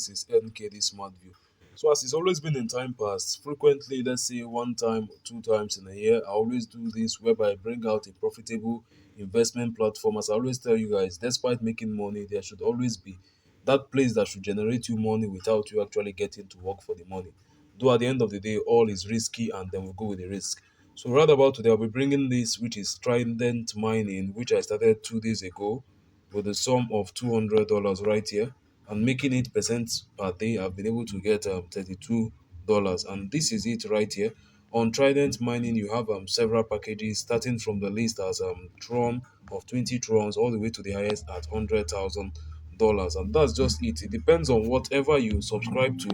This is NKD Smart View. So as it's always been in time past, frequently, let's say one time or two times in a year, I always do this whereby I bring out a profitable investment platform. As I always tell you guys, despite making money, there should always be that place that should generate you money without you actually getting to work for the money. Though at the end of the day, all is risky, and then we go with the risk. So right about today, I'll be bringing this, which is Trident mining, which I started 2 days ago with a sum of $200 right here, and making it percent per day. I've been able to get $32, and this is it right here. On Trident mining, you have several packages starting from the list as Tron of 20 Trons all the way to the highest at $100,000, and that's just it. It depends on whatever you subscribe to.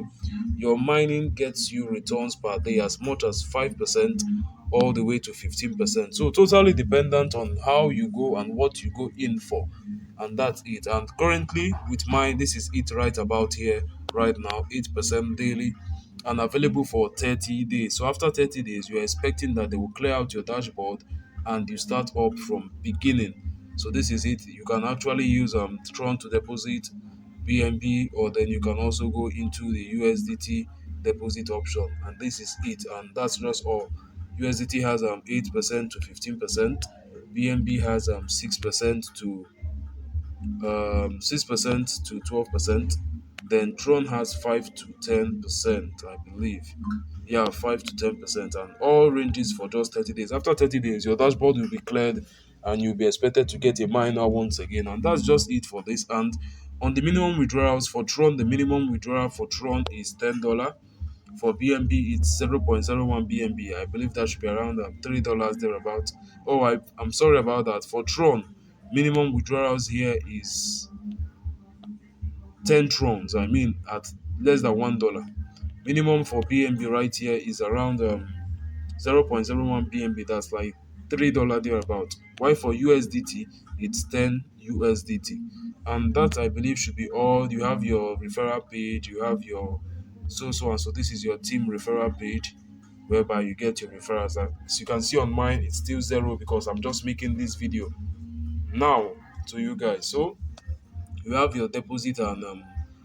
Your mining gets you returns per day as much as 5% all the way to 15%. So totally dependent on how you go and what you go in for. And that's it. And currently with mine, this is it right about here right now, 8% daily and available for 30 days. So after 30 days, you're expecting that they will clear out your dashboard and you start up from beginning. So this is it. You can actually use Tron to deposit BNB, or then you can also go into the USDT deposit option, and this is it. And that's just all. USDT has 8% to 15%, BNB has 6% to 12%, then Tron has 5 to 10%, I believe. Yeah, 5 to 10%, and all ranges for just 30 days. After 30 days, your dashboard will be cleared and you'll be expected to get a miner once again. And that's just it for this. And on the minimum withdrawals for Tron, the minimum withdrawal for Tron is $10. For BNB, it's 0.01 BNB. I believe that should be around $3 thereabout. Oh, I'm sorry about that. For Tron, minimum withdrawals here is 10 Trons. I mean, at less than $1. Minimum for BNB right here is around 0.01 BNB. That's like $3 thereabout. While for USDT, it's 10 USDT. And that, I believe, should be all. You have your referral page, you have your so and so. This is your team referral page whereby you get your referrals. As you can see on mine, it's still zero because I'm just making this video now to you guys. So you have your deposit and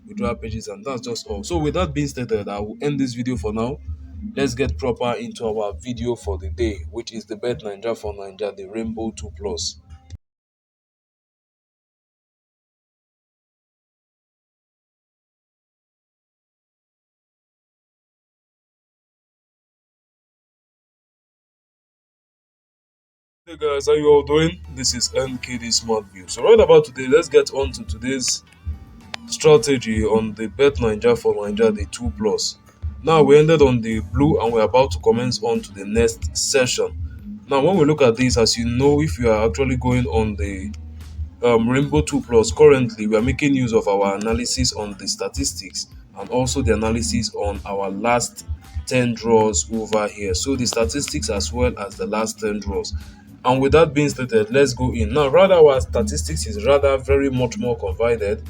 withdrawal pages, and that's just all. So with that being stated, I will end this video for now. Let's get proper into our video for the day, which is the Bet9ja for Naija, the Rainbow 2 Plus. Hey guys, how you all doing? This is NKD Smart View. So right about today, let's get on to today's strategy on the Bet9ja for Naija, the 2 Plus. Now we ended on the blue and we're about to commence on to the next session. Now when we look at this, as you know, if you are actually going on the Rainbow 2 Plus, currently we are making use of our analysis on the statistics and also the analysis on our last 10 draws over here. So the statistics as well as the last 10 draws. And with that being stated, let's go in. Now, rather our statistics is rather very much more confided.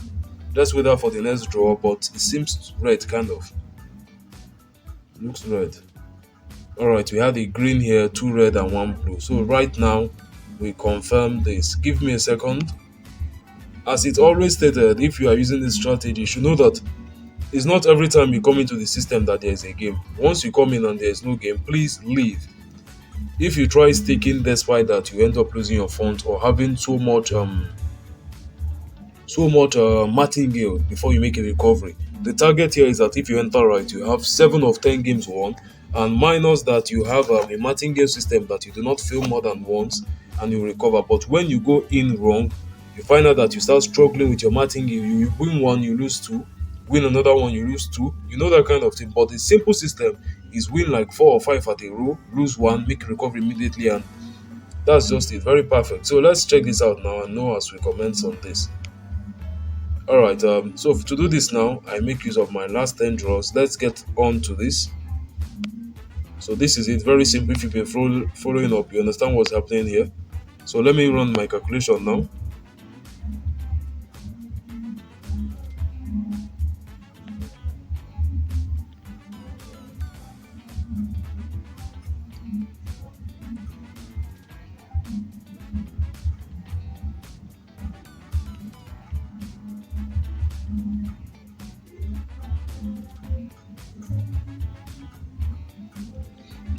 Let's wait out for the next draw, but it seems red kind of. Looks red. Alright, we had a green here, two red and one blue. So right now we confirm this. Give me a second. As it's always stated, if you are using this strategy, you should know that it's not every time you come into the system that there is a game. Once you come in and there is no game, please leave. If you try staking despite that, you end up losing your funds or having so much martingale before you make a recovery. The target here is that if you enter right, you have 7 of 10 games won, and minus that you have a martingale system that you do not fail more than once and you recover. But when you go in wrong, you find out that you start struggling with your martingale. You win one, you lose two, win another one, you lose two. You know that kind of thing. But the simple system is win like 4 or 5 at a row, lose one, make recovery immediately, and that's just it. Very perfect. So let's check this out now and know as we commence on this. Alright, so to do this now, I make use of my last 10 draws. Let's get on to this. So this is it. Very simple. If you've been following up, you understand what's happening here. So let me run my calculation now.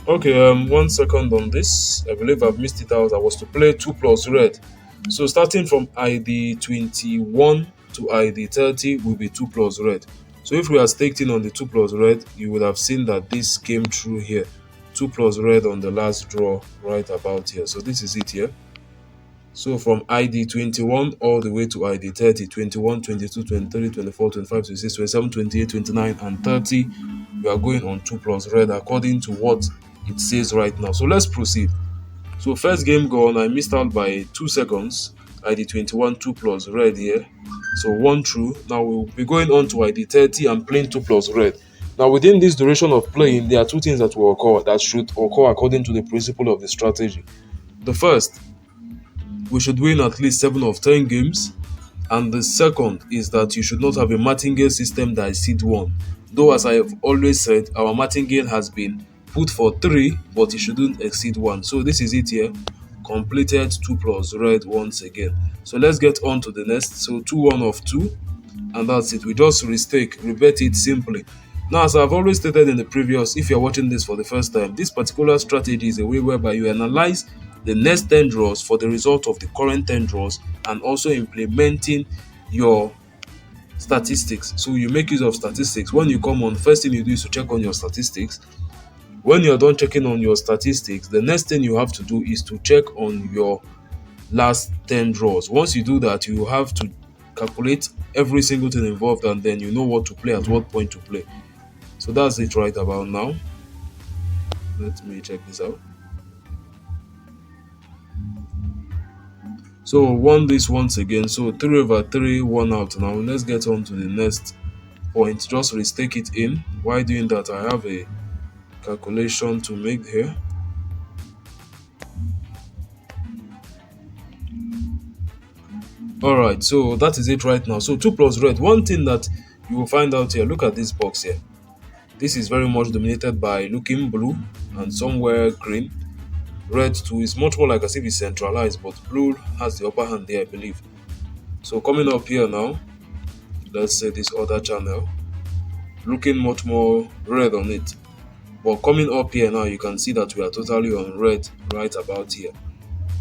Okay, 1 second on this. I believe I've missed it out. I was to play 2 plus red. So starting from ID 21 to ID 30 will be 2 plus red. So if we are staked in on the 2 plus red, you would have seen that this came through here. 2 plus red on the last draw right about here. So this is it here. So from ID 21 all the way to ID 30, 21, 22, 23, 24, 25, 26, 27, 28, 29, and 30, we are going on 2 plus red according to what it says right now. So let's proceed. So first game gone, I missed out by 2 seconds. ID 21, 2 plus red here. So 1 through. Now we'll be going on to ID 30 and playing 2 plus red. Now within this duration of playing, there are two things that will occur, that should occur according to the principle of the strategy. The first, we should win at least 7 of 10 games. And the second is that you should not have a martingale system that is seed 1. Though, as I have always said, our martingale has been put for 3, but it shouldn't exceed 1. So this is it here. Completed 2 plus red once again. So let's get on to the next. So 2 1 of 2, and that's it. We just restake, rebet it simply. Now, as I've always stated in the previous, if you're watching this for the first time, this particular strategy is a way whereby you analyze the next 10 draws for the result of the current 10 draws and also implementing your statistics. So you make use of statistics. When you come on, first thing you do is to check on your statistics. When you're done checking on your statistics, the next thing you have to do is to check on your last 10 draws. Once you do that, you have to calculate every single thing involved, and then you know what to play at what point to play. So that's it right about now. Let me check this out. So won this once again. So 3 over 3, 1 out. Now let's get on to the next point. Just restake it in. While doing that, I have a calculation to make here. Alright, so that is it right now. So 2 plus red. One thing that you will find out here, look at this box here. This is very much dominated by looking blue and somewhere green. Red too is much more like as if it's centralized, but blue has the upper hand there, I believe. So coming up here now, let's say this other channel, looking much more red on it. But coming up here now, you can see that we are totally on red right about here,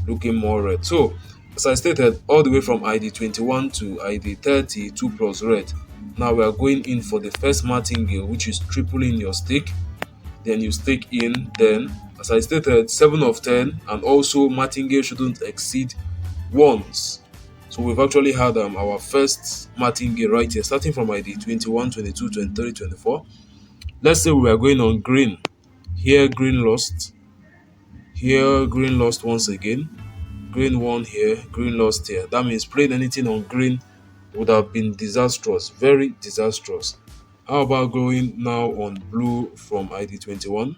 looking more red. So as I stated, all the way from ID 21 to ID 30, 2 plus red. Now we are going in for the first martingale, which is tripling your stake. Then you stake in. Then, as I stated, 7 of 10, and also martingale shouldn't exceed once. So we've actually had our first martingale right here, starting from ID 21, 22, 23, 24. Let's say we are going on green. Here, green lost. Here, green lost once again. Green won here, green lost here. That means playing anything on green would have been disastrous, very disastrous. How about going now on blue from ID 21?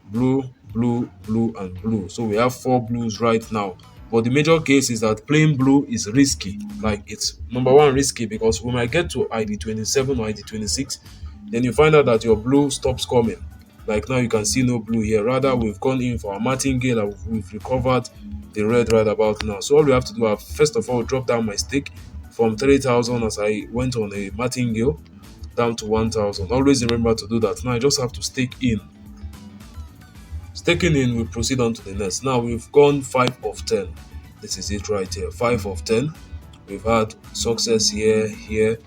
Blue, blue, blue, and blue. So we have 4 blues right now. But the major case is that playing blue is risky. Like, it's number one risky because we might get to ID 27 or ID 26, then you find out that your blue stops coming. Like now you can see no blue here. Rather, we've gone in for a martingale and we've recovered the red right about now. So all we have to do is first of all drop down my stake from 3,000 as I went on a martingale down to 1,000. Always remember to do that. Now I just have to stake in. Staking in, we proceed on to the next. Now we've gone 5 of 10. This is it right here. 5 of 10. We've had success here, here,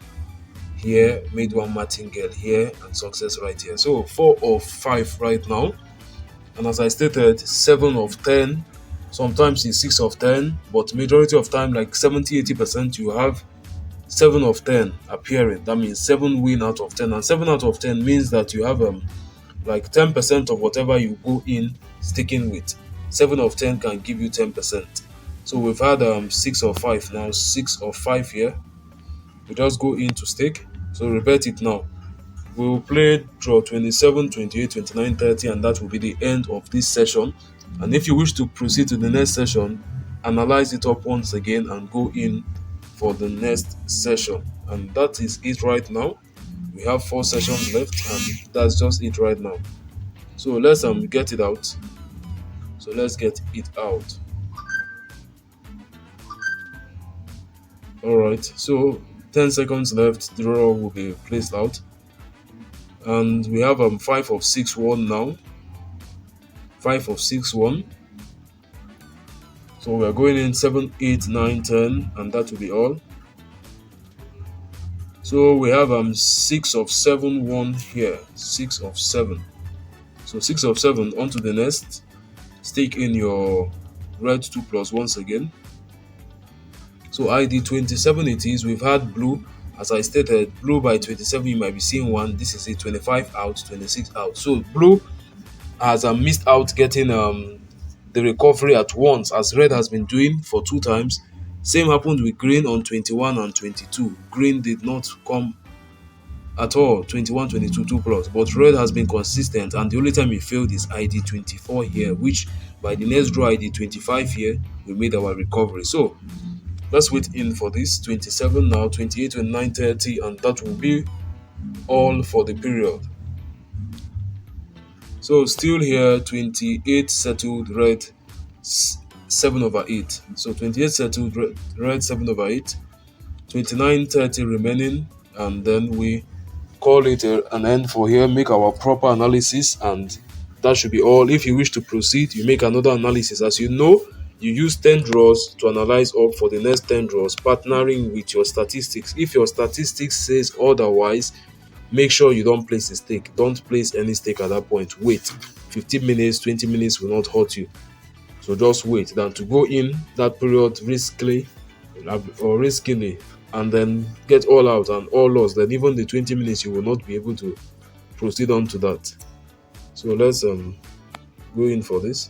here, made one martingale here, and success right here. So 4 of 5 right now. And as I stated, 7 of 10. Sometimes it's 6 of 10, but majority of time, like 70-80%, you have 7 of 10 appearing. That means 7 win out of 10. And 7 out of 10 means that you have like 10% of whatever you go in sticking with. 7 of 10 can give you 10%. So we've had 6 of 5 now, 6 of 5 here. We just go into stake. So rebet it now. We will play draw 27, 28, 29, 30, and that will be the end of this session. And if you wish to proceed to the next session, analyze it up once again and go in for the next session. And that is it right now. We have 4 sessions left, and that's just it right now. So let's get it out. So let's get it out. All right. So 10 seconds left. The draw will be placed out. And we have 5 of 6 1 now. 5 of 6 1. So we are going in 7, 8, 9, 10, and that will be all. So we have 6 of 7 1 here. 6 of 7. So 6 of 7 onto the next. Stake in your red 2+ once again. So ID 27 it is. We've had blue. As I stated, blue by 27 you might be seeing one. This is a 25 out, 26 out. So blue has missed out getting the recovery at once, as red has been doing for 2 times. Same happened with green on 21 and 22. Green did not come at all, 21, 22, 2+, but red has been consistent, and the only time he failed is ID 24 here, which by the next draw ID 25 here, we made our recovery. So let's wait in for this 27 now, 28, 29, 30, and that will be all for the period. So still here, 28 settled, red 7/8. So 28 settled, red 7/8. 29, 30 remaining, and then we call it an end for here. Make our proper analysis, and that should be all. If you wish to proceed, you make another analysis. As you know, you use 10 draws to analyze up for the next 10 draws, partnering with your statistics. If your statistics says otherwise, make sure you don't place a stake. Don't place any stake at that point. Wait. 15 minutes, 20 minutes will not hurt you. So just wait. Than to go in that period riskily and then get all out and all lost. Then even the 20 minutes you will not be able to proceed on to that. So let's go in for this.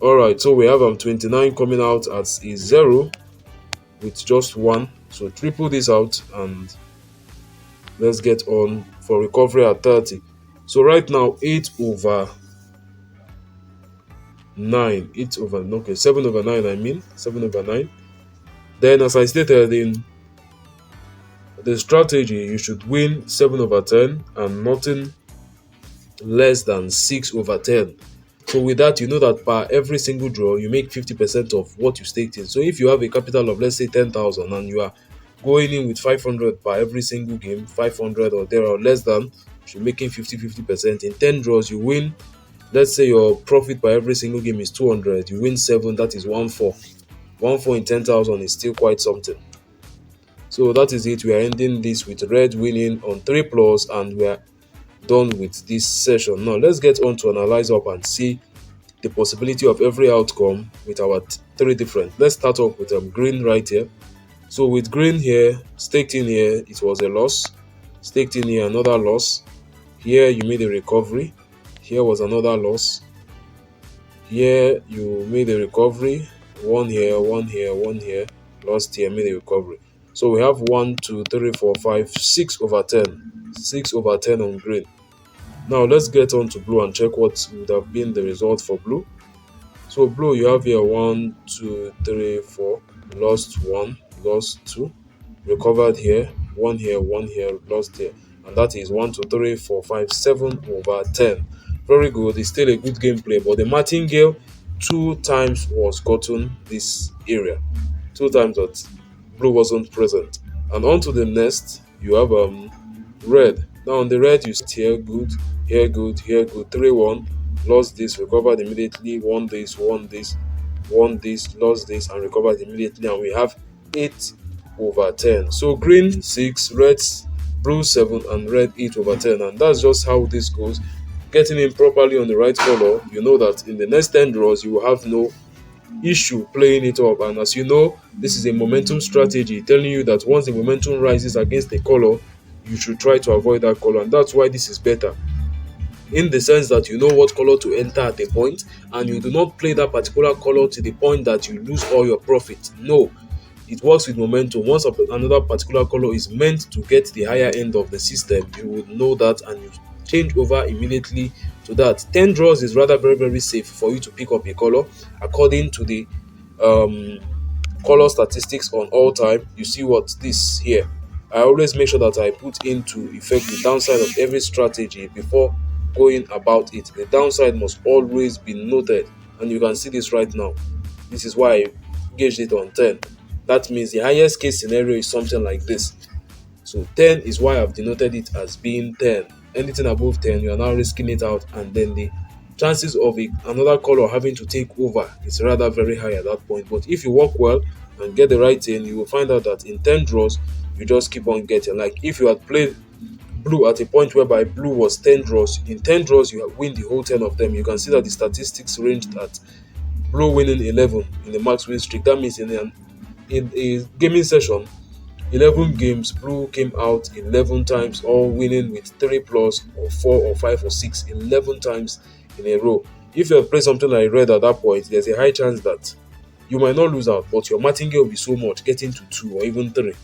Alright, so we have 29 coming out as a 0 with just 1. So triple this out and let's get on for recovery at 30. So right now 8/9. 7/9 I mean. 7/9. Then as I stated in the strategy, you should win 7/10 and nothing less than 6/10. So with that, you know that per every single draw, you make 50% of what you staked in. So if you have a capital of, let's say, 10,000 and you are going in with 500 per every single game, 500 or there or less than, you're making 50%. In 10 draws, you win. Let's say your profit per every single game is 200. You win 7, that is 1/4. 1/4 in 10,000 is still quite something. So that is it. We are ending this with red winning on 3+, and we are done with this session. Now let's get on to analyze up and see the possibility of every outcome with our 3 different. Let's start off with green right here. So with green here, staked in here, it was a loss. Staked in here, another loss. Here you made a recovery. Here was another loss. Here you made a recovery. One here, one here, one here. Lost here, made a recovery. So we have 1, 2, 3, 4, 5, 6/10. 6/10 on green. Now let's get on to blue and check what would have been the result for blue. So blue, you have here 1, 2, 3, 4. Lost 1, lost 2. Recovered here, 1 here, 1 here, lost here. And that is 1, 2, 3, 4, 5, 7/10. Very good. It's still a good gameplay, but the martingale 2 times was gotten this area. 2 times that blue wasn't present. And on to the next, you have red. Now on the red, you see here good, here good, here good. 3-1, lost this, recovered immediately. Won this, won this, won this, lost this, and recovered immediately. And we have 8/10. So green 6, red, blue 7, and red 8/10. And that's just how this goes. Getting in properly on the right color, you know that in the next 10 draws, you will have no issue playing it up. And as you know, this is a momentum strategy telling you that once the momentum rises against a color, you should try to avoid that color. And that's why this is better, in the sense that you know what color to enter at a point, and you do not play that particular color to the point that you lose all your profit. No, it works with momentum. Once another particular color is meant to get the higher end of the system, you would know that and you change over immediately to that. 10 draws is rather very, very safe for you to pick up a color according to the color statistics on all time. You see what this here, I always make sure that I put into effect the downside of every strategy before going about it. The downside must always be noted, and you can see this right now. This is why I gauged it on 10. That means the highest case scenario is something like this. So 10 is why I've denoted it as being 10. Anything above 10, you are now risking it out, and then the chances of another color having to take over is rather very high at that point. But if you work well and get the right thing, you will find out that in 10 draws, you just keep on getting. Like if you had played blue at a point whereby blue was 10 draws, in 10 draws, you win the whole 10 of them. You can see that the statistics ranged at blue winning 11 in the max win streak. That means in a gaming session, 11 games, blue came out 11 times, all winning with 3 plus or 4 or 5 or 6, 11 times in a row. If you have played something like red at that point, there's a high chance that you might not lose out, but your martingale will be so much, getting to 2 or even 3.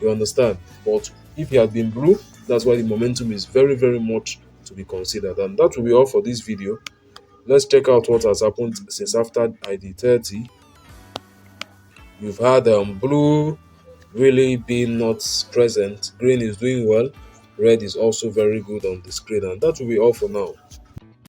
You understand? But if you had been blue, that's why the momentum is very, very much to be considered. And that will be all for this video. Let's check out what has happened since after ID 30. You've had blue really being not present, green is doing well, red is also very good on the screen, and that will be all for now.